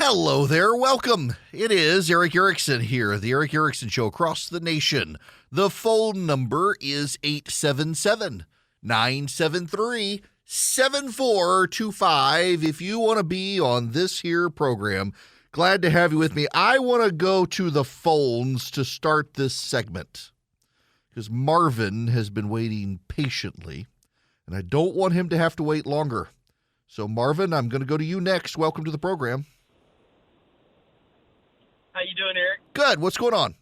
Hello there, welcome. It is Eric Erickson here, the Eric Erickson Show across the nation. The phone number is 877-973-7425. If you want to be on this here program, glad to have you with me. I want to go to the phones to start this segment because Marvin has been waiting patiently, and I don't want him to have to wait longer. So, Marvin, I'm going to go to you next. Welcome to the program. How you doing, Eric? Good. What's going on?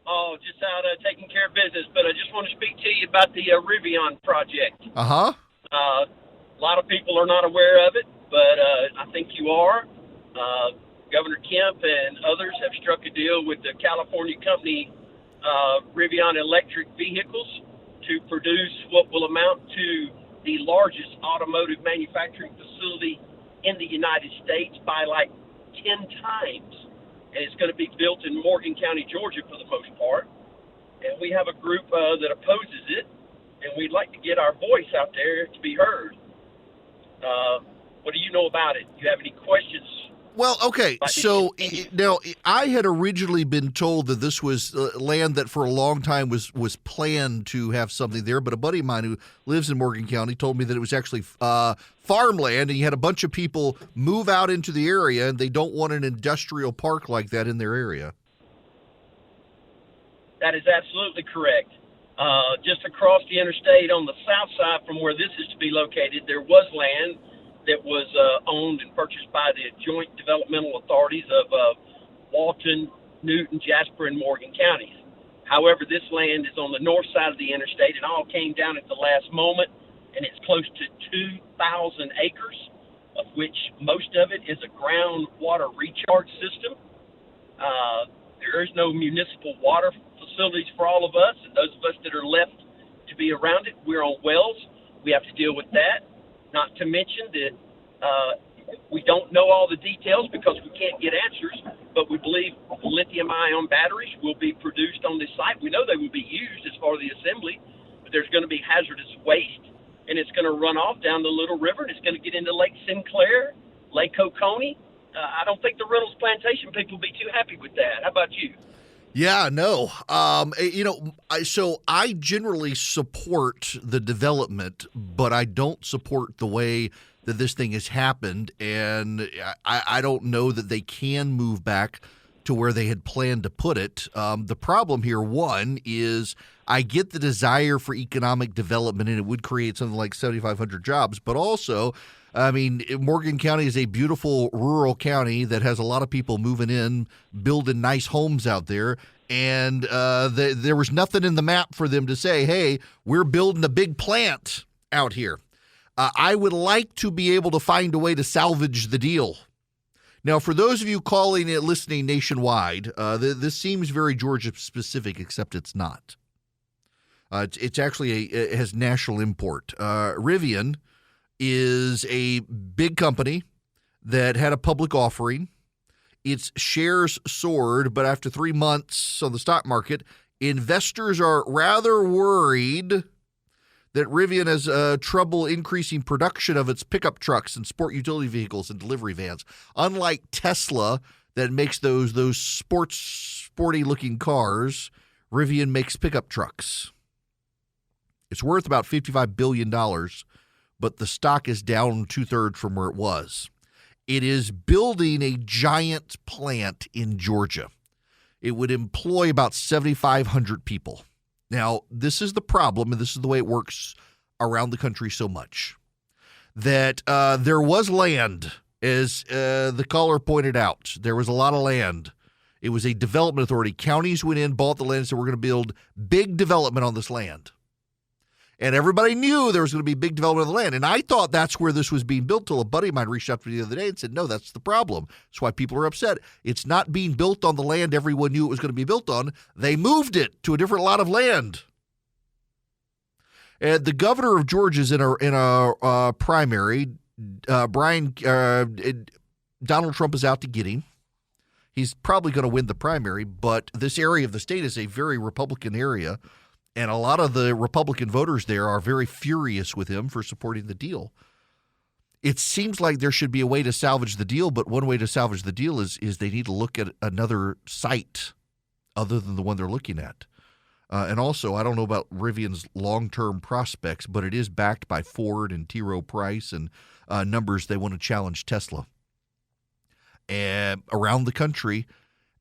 Oh, just out taking care of business, but I just want to speak to you about the Rivian project. Uh-huh. A lot of people are not aware of it, but I think you are. Governor Kemp and others have struck a deal with the California company Rivian Electric Vehicles to produce what will amount to the largest automotive manufacturing facility in the United States by like 10 times. And it's going to be built in Morgan County, Georgia for the most part. And we have a group that opposes it, and we'd like to get our voice out there to be heard. What do you know about it? Do you have any questions? Well, okay, so now I had originally been told that this was land that for a long time was planned to have something there, but a buddy of mine who lives in Morgan County told me that it was actually farmland, and he had a bunch of people move out into the area, and they don't want an industrial park like that in their area. That is absolutely correct. Just across the interstate on the south side from where this is to be located, there was land that was owned and purchased by the joint developmental authorities of Walton, Newton, Jasper, and Morgan counties. However, this land is on the north side of the interstate. It all came down at the last moment, and it's close to 2,000 acres, of which most of it is a groundwater recharge system. There is no municipal water facilities for all of us, and those of us that are left to be around it, we're on wells. We have to deal with that. Not to mention that we don't know all the details because we can't get answers, but we believe lithium-ion batteries will be produced on this site. We know they will be used as part of the assembly, but there's going to be hazardous waste, and it's going to run off down the Little River, and it's going to get into Lake Sinclair, Lake Oconee. I don't think the Reynolds Plantation people will be too happy with that. How about you? Yeah, no. So I generally support the development, but I don't support the way that this thing has happened, and I don't know that they can move back to where they had planned to put it. The problem here, one, is I get the desire for economic development, and it would create something like 7,500 jobs, but also, I mean, Morgan County is a beautiful rural county that has a lot of people moving in, building nice homes out there, and there was nothing in the map for them to say, hey, we're building a big plant out here. I would like to be able to find a way to salvage the deal. Now, for those of you calling it, listening nationwide, this seems very Georgia-specific, except it's not. It's actually it has national import. Rivian is a big company that had a public offering. Its shares soared, but after 3 months on the stock market, investors are rather worried that Rivian has trouble increasing production of its pickup trucks and sport utility vehicles and delivery vans. Unlike Tesla that makes those sporty-looking cars, Rivian makes pickup trucks. It's worth about $55 billion, but the stock is down 2/3 from where it was. It is building a giant plant in Georgia. It would employ about 7,500 people. Now, this is the problem, and this is the way it works around the country so much, that there was land, as the caller pointed out. There was a lot of land. It was a development authority. Counties went in, bought the land, and said, we're going to build big development on this land. And everybody knew there was going to be big development of the land. And I thought that's where this was being built till a buddy of mine reached out to me the other day and said, no, that's the problem. That's why people are upset. It's not being built on the land everyone knew it was going to be built on. They moved it to a different lot of land. And the governor of Georgia is in a primary. Donald Trump is out to get him. He's probably going to win the primary, but this area of the state is a very Republican area. And a lot of the Republican voters there are very furious with him for supporting the deal. it seems like there should be a way to salvage the deal, but one way to salvage the deal is they need to look at another site other than the one they're looking at. And also, I don't know about Rivian's long-term prospects, but it is backed by Ford and T. Rowe Price and numbers they want to challenge Tesla. And around the country,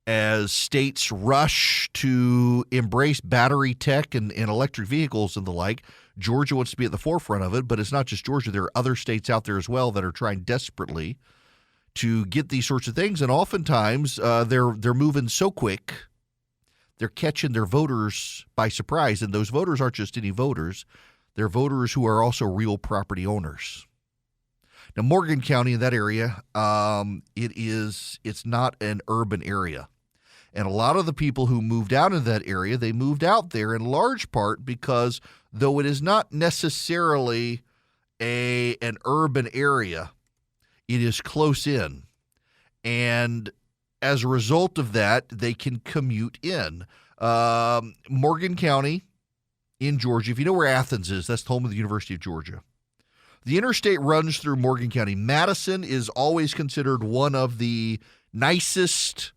as states rush to embrace battery tech and electric vehicles and the like, Georgia wants to be at the forefront of it, but it's not just Georgia. There are other states out there as well that are trying desperately to get these sorts of things, and oftentimes they're moving so quick, they're catching their voters by surprise, and those voters aren't just any voters. They're voters who are also real property owners. Now, Morgan County in that area, it's not an urban area. And a lot of the people who moved out in that area, they moved out there in large part because though it is not necessarily an urban area, it is close in. And as a result of that, they can commute in. Morgan County in Georgia, if you know where Athens is, that's the home of the University of Georgia. The interstate runs through Morgan County. Madison is always considered one of the nicest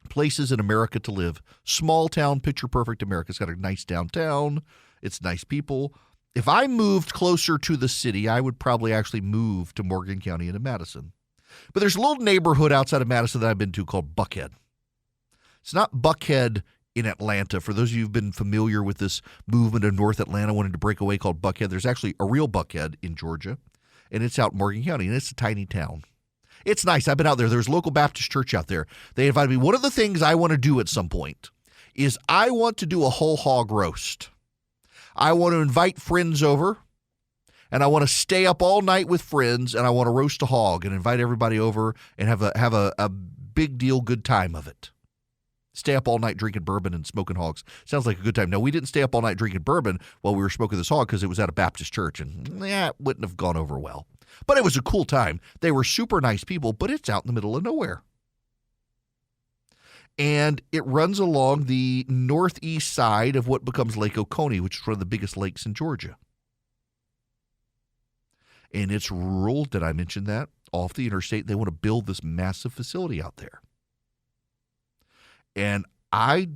places in America to live. Small town, picture perfect America. It's got a nice downtown. It's nice people. If I moved closer to the city, I would probably actually move to Morgan County into Madison. But there's a little neighborhood outside of Madison that I've been to called Buckhead. It's not Buckhead in Atlanta. For those of you who've been familiar with this movement of North Atlanta wanting to break away called Buckhead, there's actually a real Buckhead in Georgia, and it's out in Morgan County, and it's a tiny town. It's nice. I've been out there. There's a local Baptist church out there. They invited me. One of the things I want to do at some point is I want to do a whole hog roast. I want to invite friends over, and I want to stay up all night with friends, and I want to roast a hog and invite everybody over and have a big deal good time of it. Stay up all night drinking bourbon and smoking hogs. Sounds like a good time. No, we didn't stay up all night drinking bourbon while we were smoking this hog because it was at a Baptist church, and it wouldn't have gone over well. But it was a cool time. They were super nice people, but it's out in the middle of nowhere. And it runs along the northeast side of what becomes Lake Oconee, which is one of the biggest lakes in Georgia. And it's rural. Did I mention that? Off the interstate, they want to build this massive facility out there. And I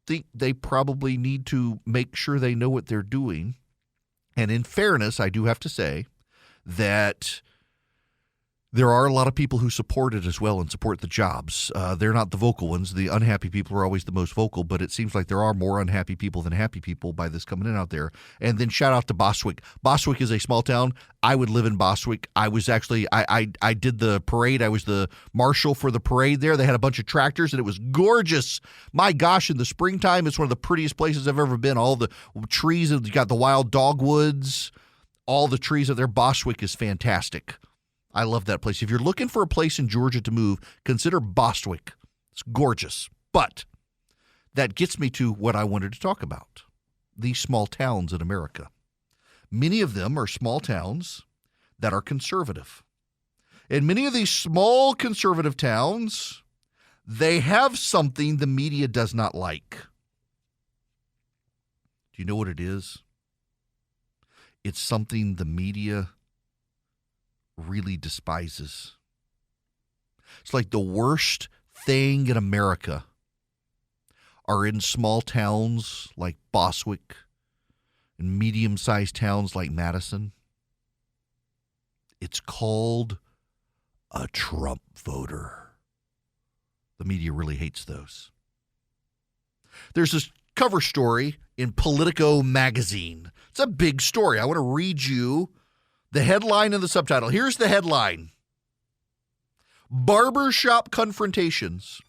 think they probably need to make sure they know what they're doing. And in fairness, I do have to say that there are a lot of people who support it as well and support the jobs. They're not the vocal ones. The unhappy people are always the most vocal, but it seems like there are more unhappy people than happy people by this coming in out there. And then shout out to Bostwick. Bostwick is a small town. I would live in Bostwick. I was actually, I did the parade. I was the marshal for the parade there. They had a bunch of tractors, and it was gorgeous. My gosh, in the springtime, it's one of the prettiest places I've ever been. All the trees, you got the wild dogwoods, all the trees out there. Bostwick is fantastic. I love that place. If you're looking for a place in Georgia to move, consider Bostwick. It's gorgeous. But that gets me to what I wanted to talk about, these small towns in America. Many of them are small towns that are conservative. And many of these small conservative towns, they have something the media does not like. Do you know what it is? It's something the media really despises. It's like the worst thing in America are in small towns like Bostwick and medium-sized towns like Madison. It's called a Trump voter. The media really hates those. There's this cover story in Politico magazine. It's a big story. I want to read you the headline and the subtitle. Here's the headline. Barbershop confrontations,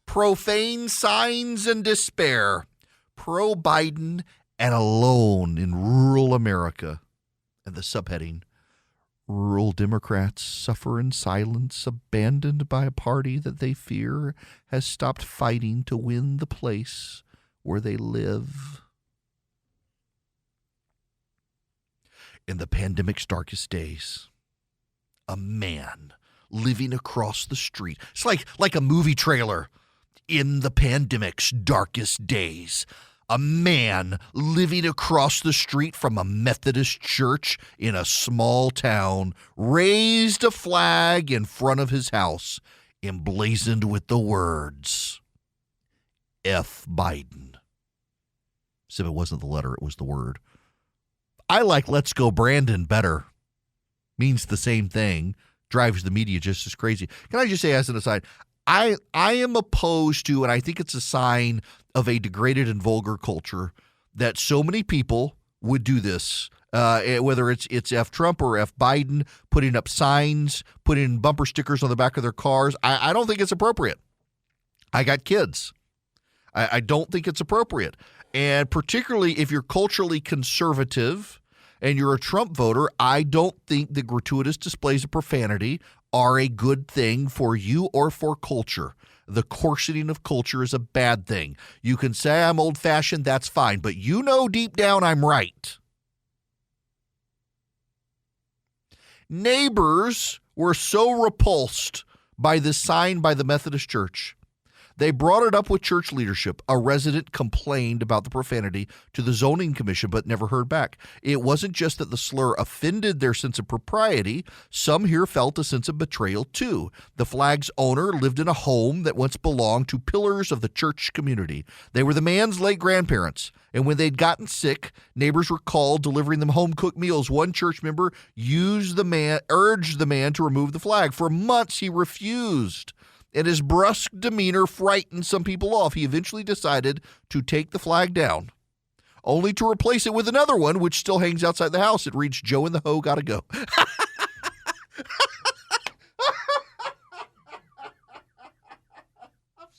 profane signs and despair, pro-Biden and alone in rural America. And the subheading, rural Democrats suffer in silence, abandoned by a party that they fear has stopped fighting to win the place where they live. In the pandemic's darkest days, a man living across the street. It's like a movie trailer. In the pandemic's darkest days, A man living across the street from a Methodist church in a small town raised a flag in front of his house, emblazoned with the words, F. Biden. Except it wasn't the letter, it was the word. I like Let's Go Brandon better. Means the same thing. Drives the media just as crazy. Can I just say as an aside, I am opposed to, and I think it's a sign of a degraded and vulgar culture, that so many people would do this, whether it's F. Trump or F. Biden, putting up signs, putting bumper stickers on the back of their cars. I don't think it's appropriate. I got kids. I don't think it's appropriate. And particularly if you're culturally conservative and you're a Trump voter, I don't think the gratuitous displays of profanity are a good thing for you or for culture. The corseting of culture is a bad thing. You can say I'm old-fashioned, that's fine, but you know deep down I'm right. Neighbors were so repulsed by this sign by the Methodist Church. They brought it up with church leadership. A resident complained about the profanity to the zoning commission, but never heard back. It wasn't just that the slur offended their sense of propriety. Some here felt a sense of betrayal, too. The flag's owner lived in a home that once belonged to pillars of the church community. They were the man's late grandparents, and when they'd gotten sick, neighbors were called, delivering them home-cooked meals. One church member urged the man to remove the flag. For months, he refused, and his brusque demeanor frightened some people off. He eventually decided to take the flag down, only to replace it with another one, which still hangs outside the house. It reads, Joe and the Ho gotta go. I'm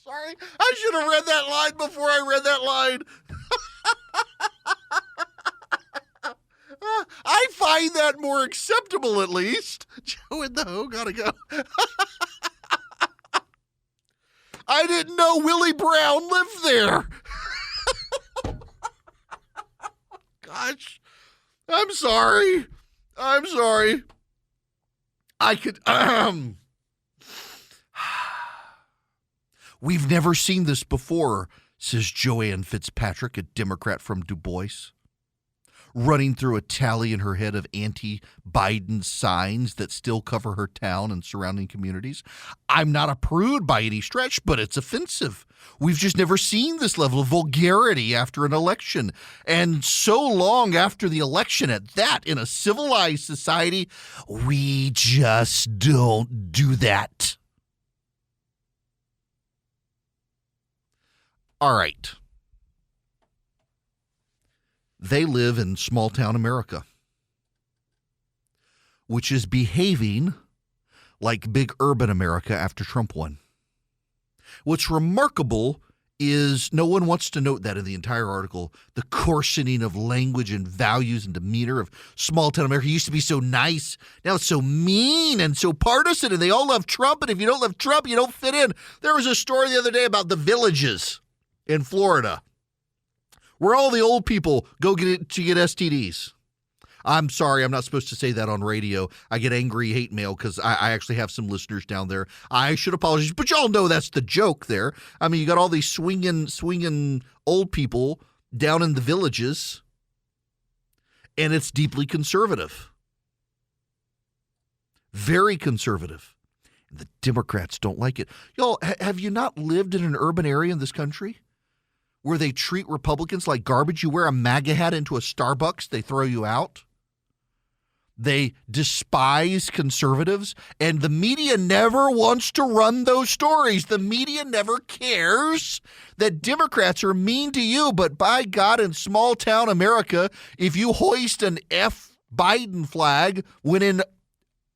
sorry. I should have read that line before I read that line. I find that more acceptable, at least. Joe and the Ho gotta go. I didn't know Willie Brown lived there. Gosh, I'm sorry. I could, We've never seen this before, says Joanne Fitzpatrick, a Democrat from Du Bois, running through a tally in her head of anti-Biden signs that still cover her town and surrounding communities. I'm not a prude by any stretch, but it's offensive. We've just never seen this level of vulgarity after an election. And so long after the election at that, in a civilized society, we just don't do that. All right. They live in small-town America, which is behaving like big urban America after Trump won. What's remarkable is no one wants to note that in the entire article, the coarsening of language and values and demeanor of small-town America. It used to be so nice. Now it's so mean and so partisan, and they all love Trump, and if you don't love Trump, you don't fit in. There was a story the other day about the villages in Florida, where all the old people go get STDs. I'm sorry, I'm not supposed to say that on radio. I get angry hate mail because I actually have some listeners down there. I should apologize, but y'all know that's the joke there. I mean, you got all these swinging old people down in the villages, and it's deeply conservative. Very conservative. The Democrats don't like it. Y'all, have you not lived in an urban area in this country where they treat Republicans like garbage? You wear a MAGA hat into a Starbucks, they throw you out. They despise conservatives, and the media never wants to run those stories. The media never cares that Democrats are mean to you, but by God, in small-town America, if you hoist an F. Biden flag when in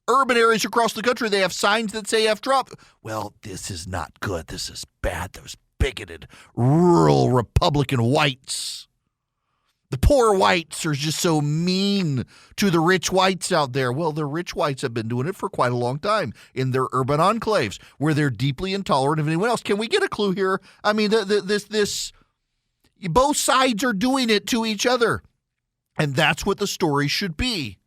urban areas across the country they have signs that say F. Trump, well, this is not good. This is bad. Those bigoted, rural Republican whites. The poor whites are just so mean to the rich whites out there. Well, the rich whites have been doing it for quite a long time in their urban enclaves where they're deeply intolerant of anyone else. Can we get a clue here? I mean, both sides are doing it to each other. And that's what the story should be.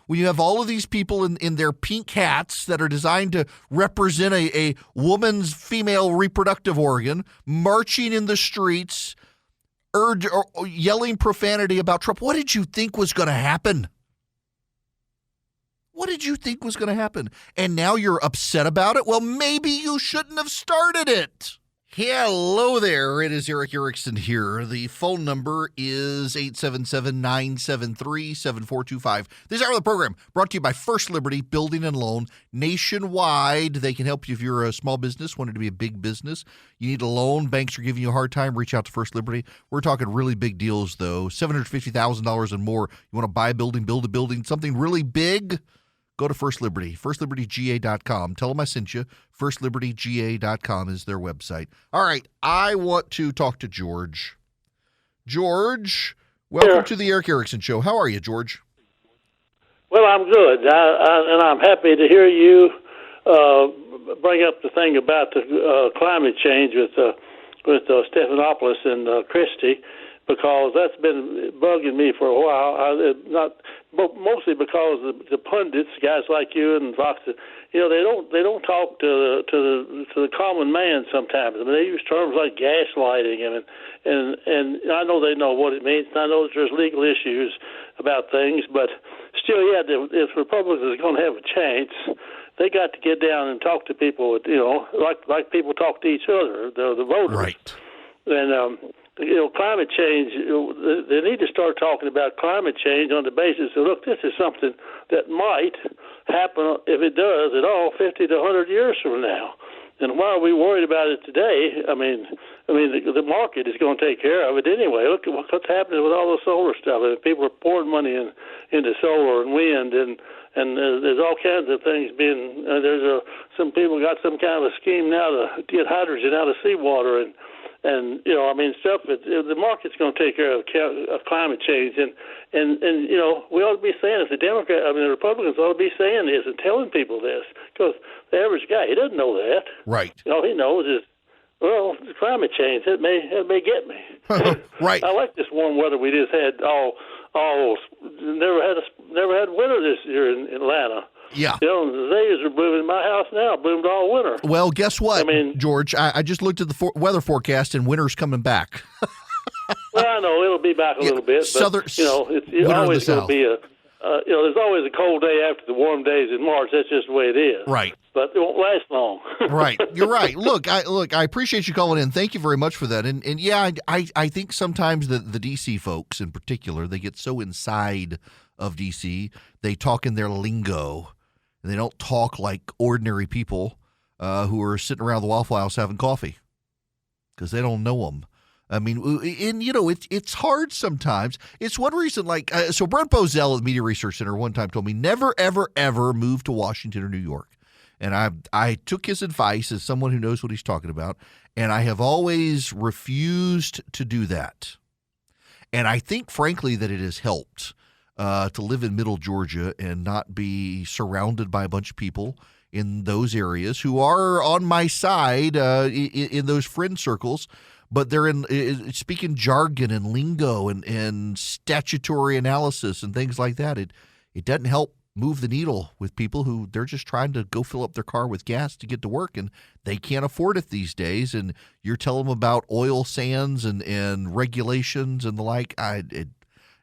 When you have all of these people in their pink hats that are designed to represent a woman's female reproductive organ marching in the streets, or yelling profanity about Trump. What did you think was going to happen? What did you think was going to happen? And now you're upset about it? Well, maybe you shouldn't have started it. Hello there. It is Eric Erickson here. The phone number is 877-973-7425. This hour of the program brought to you by First Liberty Building and Loan. Nationwide, they can help you if you're a small business, wanting to be a big business. You need a loan. Banks are giving you a hard time. Reach out to First Liberty. We're talking really big deals, though. $750,000 and more. You want to buy a building, build a building, something really big? Go to First Liberty, firstlibertyga.com. Tell them I sent you. Firstlibertyga.com is their website. All right, I want to talk to George. George, welcome to the Eric Erickson Show. How are you, George? Well, I'm good, and I'm happy to hear you bring up the thing about the climate change with Stephanopoulos and Christie, because that's been bugging me for a while. Mostly because the pundits, guys like you and Fox, they don't talk to the common man sometimes. I mean, they use terms like gaslighting, and I know they know what it means. And I know that there's legal issues about things, but still, yeah, if Republicans are going to have a chance, they got to get down and talk to people, like people talk to each other, the voters. Right. And climate change, they need to start talking about climate change on the basis of, look, this is something that might happen, if it does at all, 50 to 100 years from now. And why are we worried about it today? I mean, the market is going to take care of it anyway. Look at what's happening with all the solar stuff. And people are pouring money into solar and wind, and there's all kinds of things being. Some people got some kind of a scheme now to get hydrogen out of seawater, and stuff. The market's going to take care of climate change, and we ought to be saying, the Republicans ought to be saying this and telling people this, because the average guy, he doesn't know that. Right. All he knows is, well, the climate change, it may get me. Right. I like this warm weather we just had. Never had winter this year in Atlanta. Yeah. The azaleas are blooming in my house now, bloomed all winter. Well, guess what, George? I just looked at the weather forecast, and winter's coming back. Well, I know it'll be back a little bit, but it's always going to be there's always a cold day after the warm days in March. That's just the way it is. Right. But it won't last long. Right. You're right. Look, I appreciate you calling in. Thank you very much for that. And yeah, I think sometimes the D.C. folks in particular, they get so inside of D.C., they talk in their lingo. And they don't talk like ordinary people who are sitting around the Waffle House having coffee, because they don't know them. I mean, and it's hard sometimes. It's one reason, so Brent Bozell at the Media Research Center one time told me, never, ever, ever move to Washington or New York. And I took his advice as someone who knows what he's talking about, and I have always refused to do that. And I think, frankly, that it has helped. To live in middle Georgia and not be surrounded by a bunch of people in those areas who are on my side in those friend circles, but they're speaking jargon and lingo and statutory analysis and things like that. It doesn't help move the needle with people who they're just trying to go fill up their car with gas to get to work, and they can't afford it these days. And you're telling them about oil sands and regulations and the like. It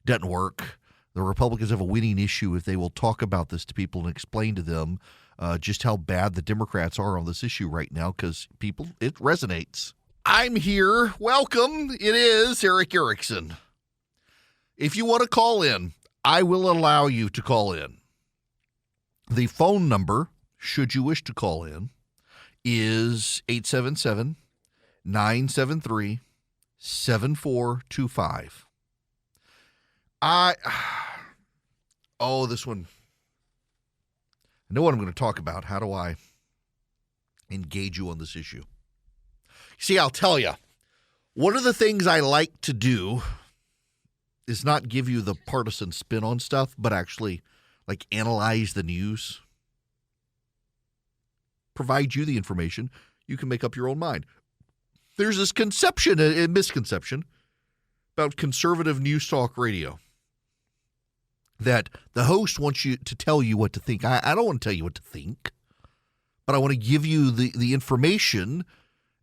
doesn't work. The Republicans have a winning issue if they will talk about this to people and explain to them just how bad the Democrats are on this issue right now, because it resonates. I'm here. Welcome. It is Eric Erickson. If you want to call in, I will allow you to call in. The phone number, should you wish to call in, is 877-973-7425. This one. I know what I'm going to talk about. How do I engage you on this issue? See, I'll tell you. One of the things I like to do is not give you the partisan spin on stuff, but actually analyze the news. Provide you the information. You can make up your own mind. There's this conception, a misconception, about conservative news talk radio, that the host wants you to tell you what to think. I don't want to tell you what to think, but I want to give you the information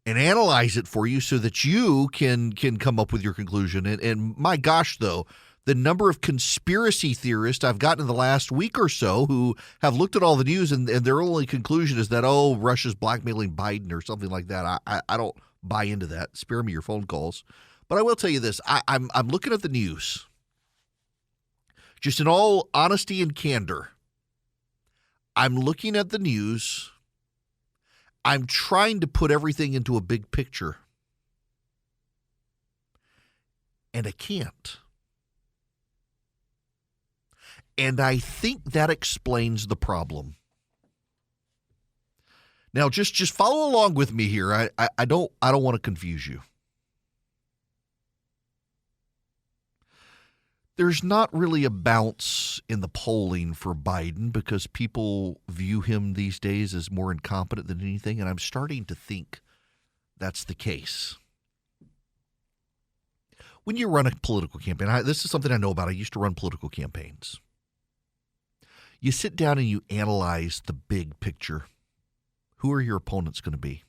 and analyze it for you so that you can come up with your conclusion. And my gosh, though, the number of conspiracy theorists I've gotten in the last week or so who have looked at all the news and their only conclusion is that, oh, Russia's blackmailing Biden or something like that. I don't buy into that. Spare me your phone calls. But I will tell you this. I'm looking at the news. Just in all honesty and candor, I'm looking at the news. I'm trying to put everything into a big picture. And I can't. And I think that explains the problem. Now, just follow along with me here. I don't want to confuse you. There's not really a bounce in the polling for Biden because people view him these days as more incompetent than anything, and I'm starting to think that's the case. When you run a political campaign, this is something I know about. I used to run political campaigns. You sit down and you analyze the big picture. Who are your opponents going to be?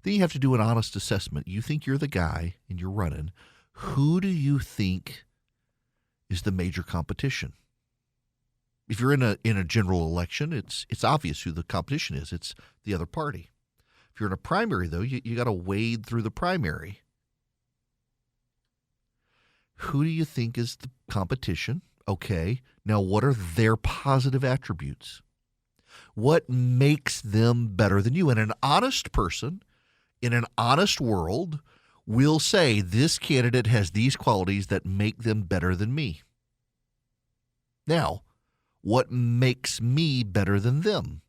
Then you have to do an honest assessment. You think you're the guy and you're running. Who do you think is the major competition? If you're in a general election, it's obvious who the competition is. It's the other party. If you're in a primary, though, you got to wade through the primary. Who do you think is the competition? Okay, now what are their positive attributes? What makes them better than you? And an honest person in an honest world will say this candidate has these qualities that make them better than me. Now, what makes me better than them?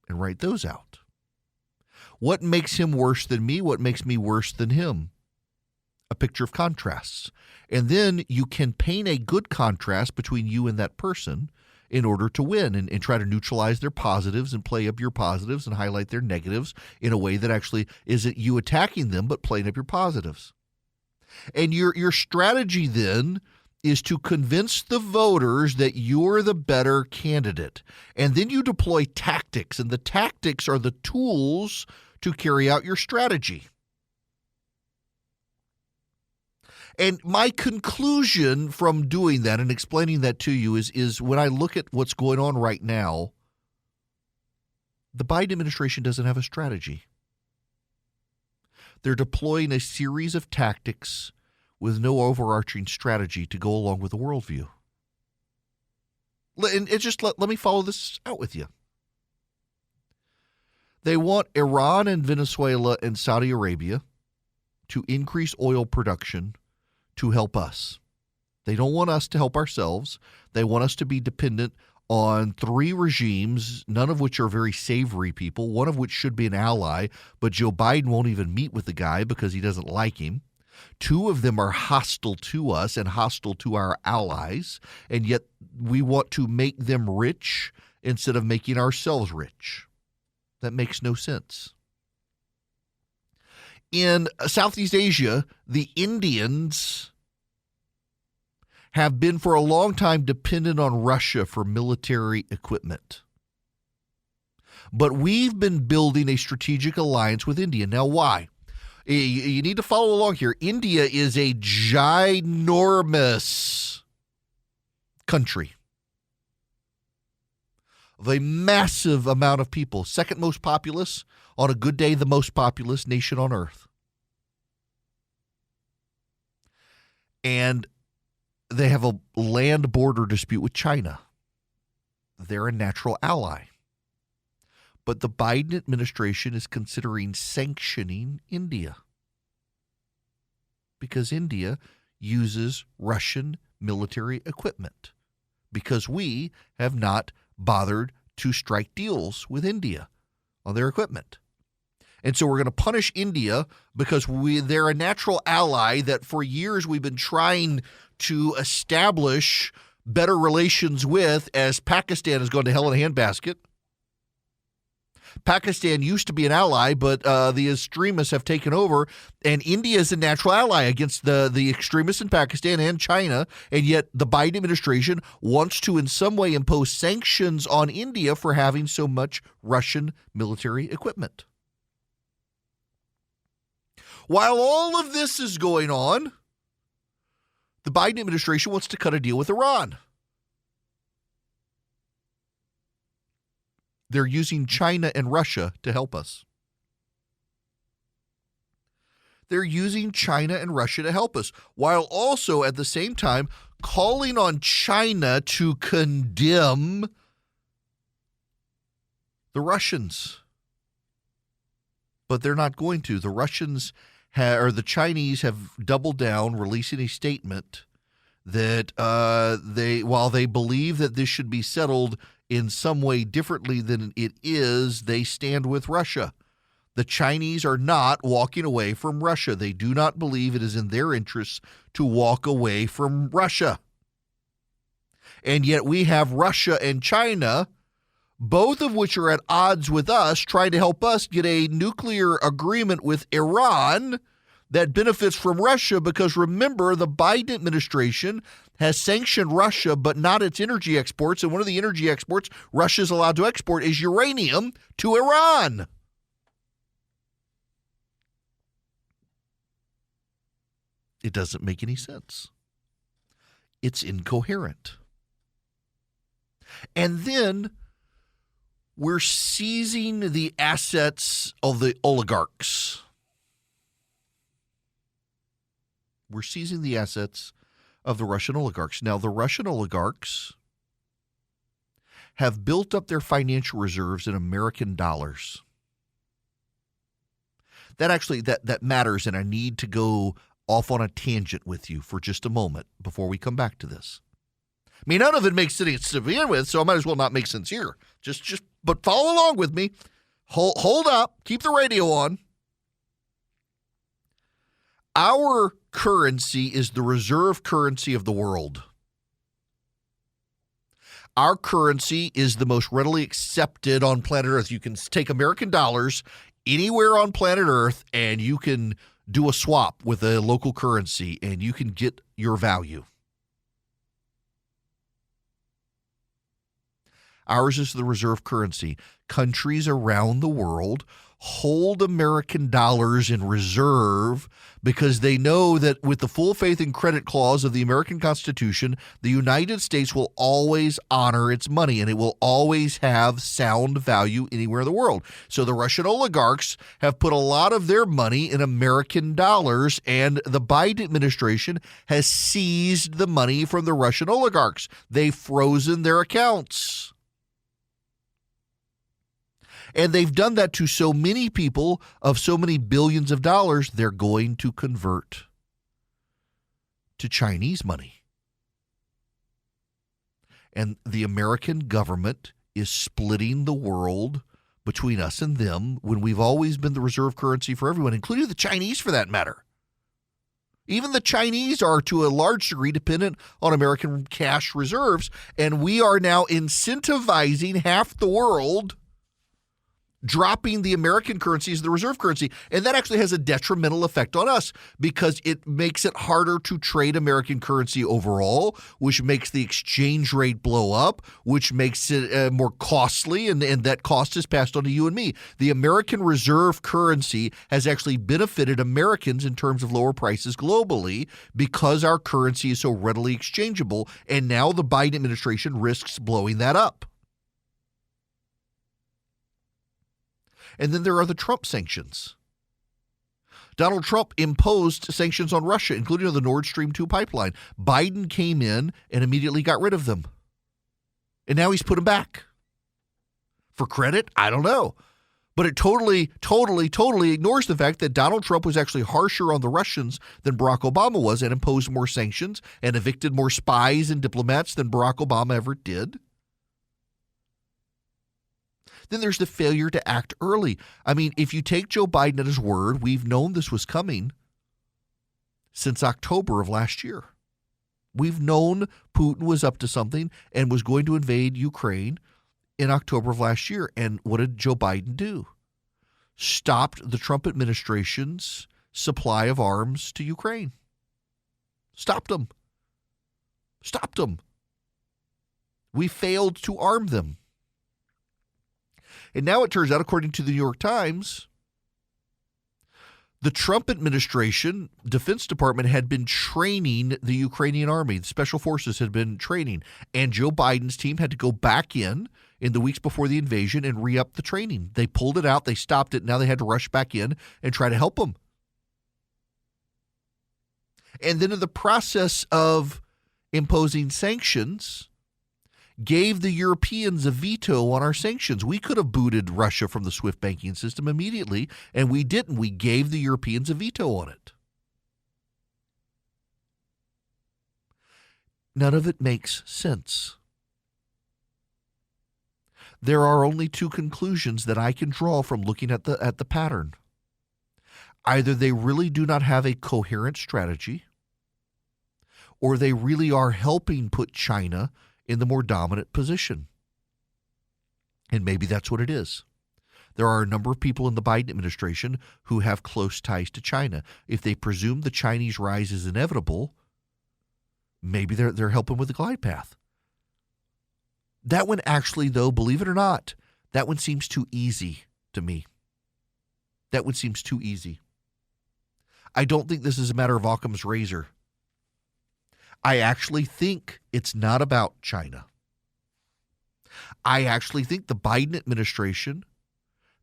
And write those out. What makes him worse than me? What makes me worse than him? A picture of contrasts. And then you can paint a good contrast between you and that person in order to win and try to neutralize their positives and play up your positives and highlight their negatives in a way that actually isn't you attacking them but playing up your positives. And your strategy then is to convince the voters that you're the better candidate. And then you deploy tactics, and the tactics are the tools to carry out your strategy. And my conclusion from doing that and explaining that to you is when I look at what's going on right now, the Biden administration doesn't have a strategy. They're deploying a series of tactics with no overarching strategy to go along with the worldview. And let me follow this out with you. They want Iran and Venezuela and Saudi Arabia to increase oil production to help us. They don't want us to help ourselves. They want us to be dependent on three regimes, none of which are very savory people, one of which should be an ally, but Joe Biden won't even meet with the guy because he doesn't like him. Two of them are hostile to us and hostile to our allies, and yet we want to make them rich instead of making ourselves rich. That makes no sense. In Southeast Asia, the Indians have been for a long time dependent on Russia for military equipment. But we've been building a strategic alliance with India. Now, why? You need to follow along here. India is a ginormous country of a massive amount of people, second most populous, on a good day, the most populous nation on earth. And they have a land border dispute with China. They're a natural ally. But the Biden administration is considering sanctioning India because India uses Russian military equipment because we have not bothered to strike deals with India on their equipment. And so we're going to punish India because they're a natural ally that for years we've been trying to establish better relations with, as Pakistan has gone to hell in a handbasket. Pakistan used to be an ally, but the extremists have taken over, and India is a natural ally against the extremists in Pakistan and China, and yet the Biden administration wants to in some way impose sanctions on India for having so much Russian military equipment. While all of this is going on, the Biden administration wants to cut a deal with Iran. They're using China and Russia to help us. They're using China and Russia to help us, while also at the same time calling on China to condemn the Russians. But they're not going to. The Russians or the Chinese have doubled down, releasing a statement that while they believe that this should be settled in some way differently than it is, they stand with Russia. The Chinese are not walking away from Russia. They do not believe it is in their interests to walk away from Russia. And yet we have Russia and China, both of which are at odds with us, trying to help us get a nuclear agreement with Iran that benefits from Russia, because remember, the Biden administration has sanctioned Russia, but not its energy exports. And one of the energy exports Russia is allowed to export is uranium to Iran. It doesn't make any sense. It's incoherent. And then we're seizing the assets of the oligarchs. We're seizing the assets of the Russian oligarchs. Now, the Russian oligarchs have built up their financial reserves in American dollars. That matters, and I need to go off on a tangent with you for just a moment before we come back to this. I mean, none of it makes sense to begin with, so I might as well not make sense here. But follow along with me. Hold up. Keep the radio on. Our currency is the reserve currency of the world. Our currency is the most readily accepted on planet Earth. You can take American dollars anywhere on planet Earth, and you can do a swap with a local currency, and you can get your value. Ours is the reserve currency. Countries around the world hold American dollars in reserve because they know that with the full faith and credit clause of the American Constitution, the United States will always honor its money, and it will always have sound value anywhere in the world. So the Russian oligarchs have put a lot of their money in American dollars, and the Biden administration has seized the money from the Russian oligarchs. They've frozen their accounts. And they've done that to so many people of so many billions of dollars, they're going to convert to Chinese money. And the American government is splitting the world between us and them when we've always been the reserve currency for everyone, including the Chinese for that matter. Even the Chinese are to a large degree dependent on American cash reserves, and we are now incentivizing half the world dropping the American currency as the reserve currency. And that actually has a detrimental effect on us because it makes it harder to trade American currency overall, which makes the exchange rate blow up, which makes it more costly, and that cost is passed on to you and me. The American reserve currency has actually benefited Americans in terms of lower prices globally because our currency is so readily exchangeable, and now the Biden administration risks blowing that up. And then there are the Trump sanctions. Donald Trump imposed sanctions on Russia, including on the Nord Stream 2 pipeline. Biden came in and immediately got rid of them. And now he's put them back. For credit? I don't know. But it totally ignores the fact that Donald Trump was actually harsher on the Russians than Barack Obama was, and imposed more sanctions and evicted more spies and diplomats than Barack Obama ever did. Then there's the failure to act early. I mean, if you take Joe Biden at his word, we've known this was coming since October of last year. We've known Putin was up to something and was going to invade Ukraine in October of last year. And what did Joe Biden do? Stopped the Trump administration's supply of arms to Ukraine. Stopped them. We failed to arm them. And now it turns out, according to the New York Times, The Trump administration, Defense Department, had been training the Ukrainian army. The special forces had been training. And Joe Biden's team had to go back in the weeks before the invasion and re-up the training. They pulled it out. They stopped it. Now they had to rush back in and try to help them. And then in the process of imposing sanctions, gave the Europeans a veto on our sanctions. We could have booted Russia from the SWIFT banking system immediately, and we didn't. We gave the Europeans a veto on it. None of it makes sense. There are only two conclusions that I can draw from looking at the pattern. Either they really do not have a coherent strategy, or they really are helping put China in the more dominant position. And maybe that's what it is. There are a number of people in the Biden administration who have close ties to China. If they presume the Chinese rise is inevitable, maybe they're helping with the glide path. That one actually, though, believe it or not, that one seems too easy to me. That one seems too easy. I don't think this is a matter of Occam's razor. I actually think it's not about China. I actually think the Biden administration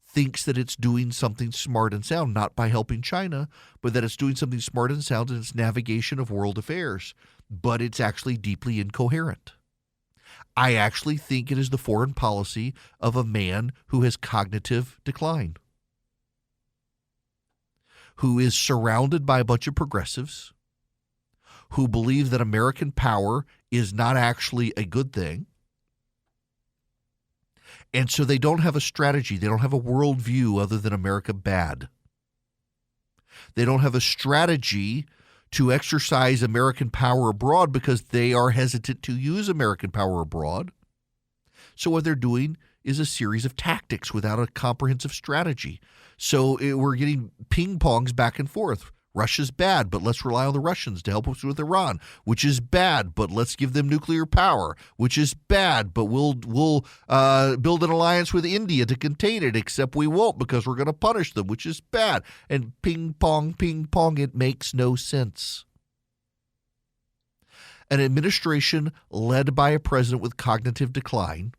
thinks that it's doing something smart and sound, not by helping China, but that it's doing something smart and sound in its navigation of world affairs. But it's actually deeply incoherent. I actually think it is the foreign policy of a man who has cognitive decline, who is surrounded by a bunch of progressives, who believe that American power is not actually a good thing. And so they don't have a strategy. They don't have a worldview other than America bad. They don't have a strategy to exercise American power abroad because they are hesitant to use American power abroad. So what they're doing is a series of tactics without a comprehensive strategy. So we're getting ping-pongs back and forth. Russia's bad, but let's rely on the Russians to help us with Iran, which is bad, but let's give them nuclear power, which is bad, but we'll build an alliance with India to contain it, except we won't because we're going to punish them, which is bad. And ping pong, it makes no sense. An administration led by a president with cognitive decline,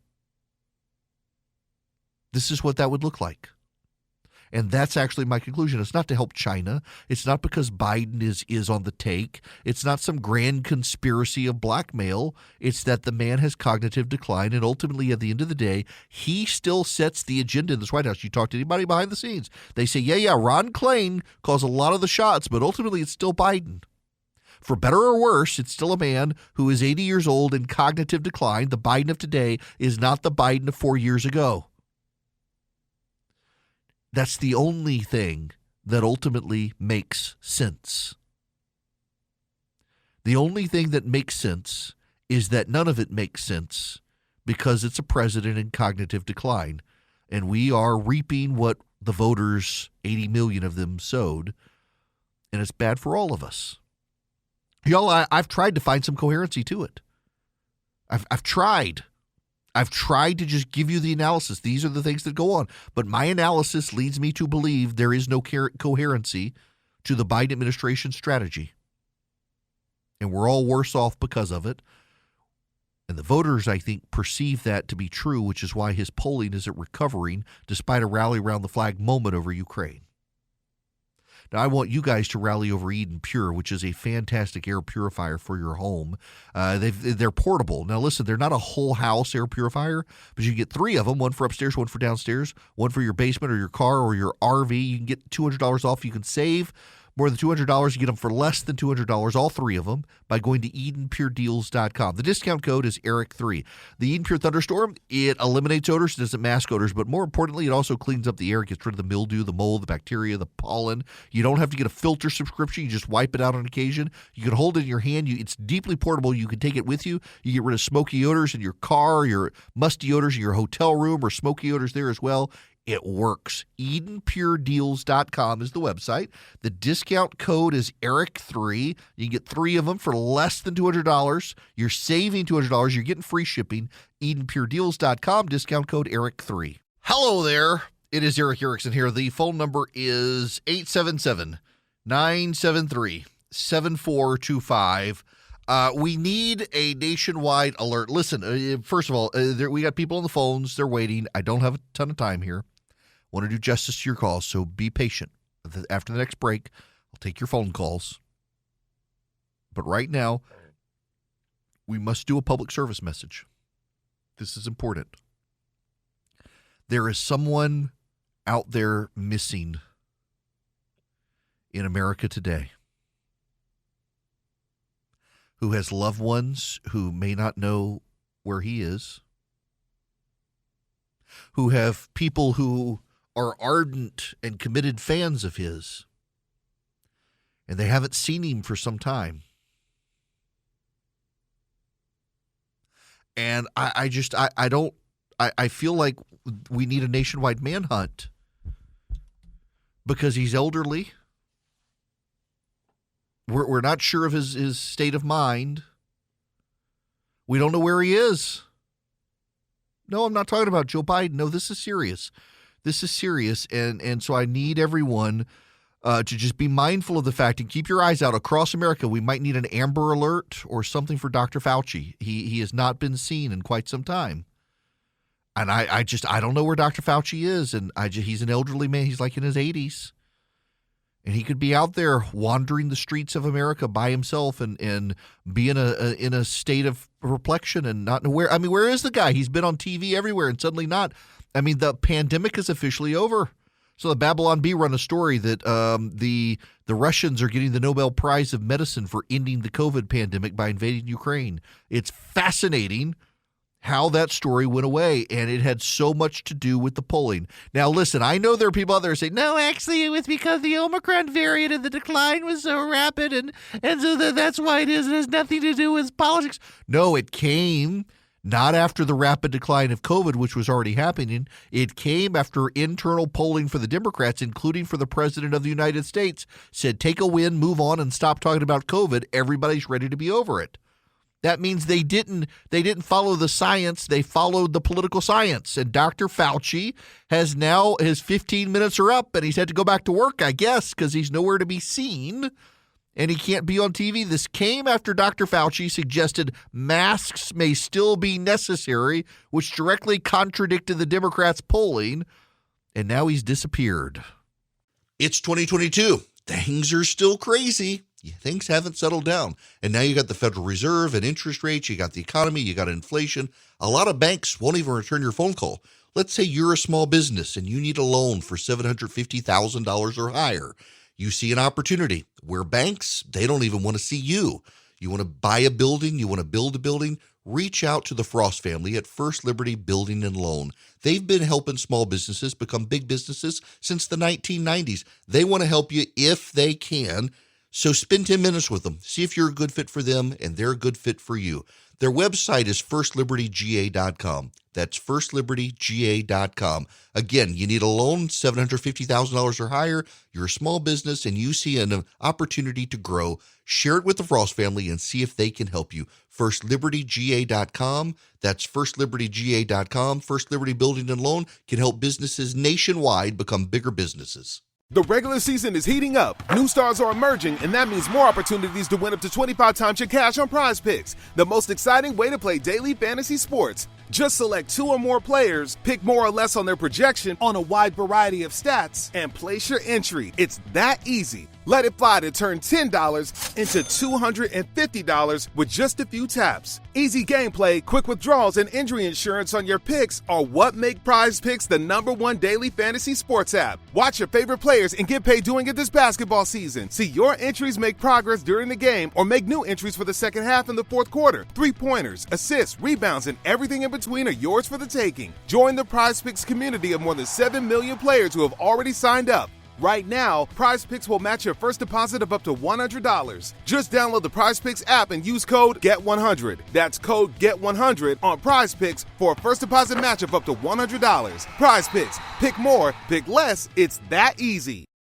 this is what that would look like. And that's actually my conclusion. It's not to help China. It's not because Biden is on the take. It's not some grand conspiracy of blackmail. It's that the man has cognitive decline, and ultimately, at the end of the day, he still sets the agenda in this White House. You talk to anybody behind the scenes, they say, yeah, Ron Klain calls a lot of the shots, but ultimately it's still Biden. For better or worse, it's still a man who is 80 years old in cognitive decline. The Biden of today is not the Biden of 4 years ago. That's the only thing that ultimately makes sense. The only thing that makes sense is that none of it makes sense because it's a president in cognitive decline. And we are reaping what the voters, 80 million of them, sowed. And it's bad for all of us. Y'all, I've tried to find some coherency to it. I've tried. I've tried to just give you the analysis. These are the things that go on. But my analysis leads me to believe there is no coherency to the Biden administration strategy. And we're all worse off because of it. And the voters, I think, perceive that to be true, which is why his polling isn't recovering despite a rally around the flag moment over Ukraine. Now, I want you guys to rally over Eden Pure, which is a fantastic air purifier for your home. They're portable. Now, listen, they're not a whole house air purifier, but you can get 3 of them, one for upstairs, one for downstairs, one for your basement or your car or your RV. You can get $200 off. You can save more than $200. You get them for less than $200, all 3 of them, by going to EdenPureDeals.com. The discount code is ERIC3. The Eden Pure Thunderstorm, it eliminates odors, it doesn't mask odors, but more importantly, it also cleans up the air. It gets rid of the mildew, the mold, the bacteria, the pollen. You don't have to get a filter subscription. You just wipe it out on occasion. You can hold it in your hand. It's deeply portable. You can take it with you. You get rid of smoky odors in your car, your musty odors in your hotel room, or smoky odors there as well. It works. EdenPureDeals.com is the website. The discount code is ERIC3. You can get 3 of them for less than $200. You're saving $200. You're getting free shipping. EdenPureDeals.com, discount code ERIC3. Hello there. It is Eric Erickson here. The phone number is 877-973-7425. We need a nationwide alert. Listen, first of all, we got people on the phones. They're waiting. I don't have a ton of time here. I want to do justice to your calls, so be patient. After the next break, I'll take your phone calls. But right now, we must do a public service message. This is important. There is someone out there missing in America today who has loved ones who may not know where he is, who have people who are ardent and committed fans of his, and they haven't seen him for some time. And I feel like we need a nationwide manhunt because he's elderly. We're not sure of his state of mind. We don't know where he is. No, I'm not talking about Joe Biden. No, this is serious. This is serious. And so I need everyone to just be mindful of the fact and keep your eyes out across America. We might need an Amber Alert or something for Dr. Fauci. He has not been seen in quite some time. And I don't know where Dr. Fauci is. And he's an elderly man. He's like in his 80s. And he could be out there wandering the streets of America by himself and be in a state of perplexion and not know where. I mean, where is the guy? He's been on TV everywhere and suddenly not. I mean, the pandemic is officially over. So the Babylon Bee run a story that the Russians are getting the Nobel Prize of Medicine for ending the COVID pandemic by invading Ukraine. It's fascinating how that story went away, and it had so much to do with the polling. Now, listen, I know there are people out there saying, no, actually, it was because the Omicron variant and the decline was so rapid, and so that's why it is. It has nothing to do with politics. No, it came not after the rapid decline of COVID, which was already happening. It came after internal polling for the Democrats, including for the President of the United States, said, take a win, move on, and stop talking about COVID. Everybody's ready to be over it. That means they didn't follow the science. They followed the political science. And Dr. Fauci has now, his 15 minutes are up, and he's had to go back to work, I guess, because he's nowhere to be seen. And he can't be on TV. This came after Dr. Fauci suggested masks may still be necessary, which directly contradicted the Democrats' polling. And now he's disappeared. It's 2022. Things are still crazy. Things haven't settled down. And now you got the Federal Reserve and interest rates. You got the economy. You got inflation. A lot of banks won't even return your phone call. Let's say you're a small business and you need a loan for $750,000 or higher. You see an opportunity where banks, they don't even want to see you. You want to buy a building, you want to build a building, reach out to the Frost family at First Liberty Building and Loan. They've been helping small businesses become big businesses since the 1990s. They want to help you if they can. So spend 10 minutes with them. See if you're a good fit for them and they're a good fit for you. Their website is firstlibertyga.com. That's firstlibertyga.com. Again, you need a loan, $750,000 or higher. You're a small business and you see an opportunity to grow. Share it with the Frost family and see if they can help you. Firstlibertyga.com. That's firstlibertyga.com. First Liberty Building and Loan can help businesses nationwide become bigger businesses. The regular season is heating up, new stars are emerging, and that means more opportunities to win up to 25 times your cash on Prize Picks, the most exciting way to play daily fantasy sports. Just select 2 or more players, pick more or less on their projection on a wide variety of stats, and place your entry. It's that easy. Let it fly to turn $10 into $250 with just a few taps. Easy gameplay, quick withdrawals, and injury insurance on your picks are what make Prize Picks the #1 daily fantasy sports app. Watch your favorite players and get paid doing it this basketball season. See your entries make progress during the game or make new entries for the second half and the fourth quarter. 3-pointers, assists, rebounds, and everything in between are yours for the taking. Join the Prize Picks community of more than 7 million players who have already signed up. Right now, Prize Picks will match your first deposit of up to $100. Just download the Prize Picks app and use code GET100. That's code GET100 on Prize Picks for a first deposit match of up to $100. Prize Picks. Pick more, pick less. It's that easy.